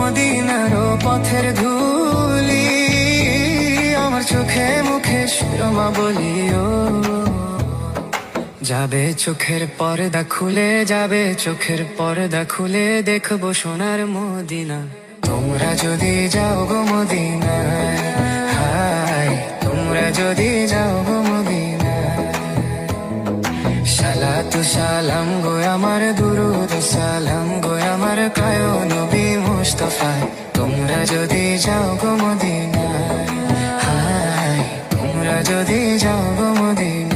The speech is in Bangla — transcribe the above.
মদিনার পথের ধুলি, আমার চোখে মুখে সুরমা বলিও। যাবে চোখের পর্দা খুলে, যাবে চোখের পর্দা খুলে, দেখবো সোনার মদিনা। তোমরা যদি যাও গো মদিনায়, হায় তোমরা যদি যাও গো মদিনায়। সালাতু সালাম গো আমার, দুরুদ সালাম গো আমার, কায় নবী মুস্তাফায়। তোমরা যদি যাও গো মদিনায়, হায় তোমরা যদি যাও গো মদিনায়।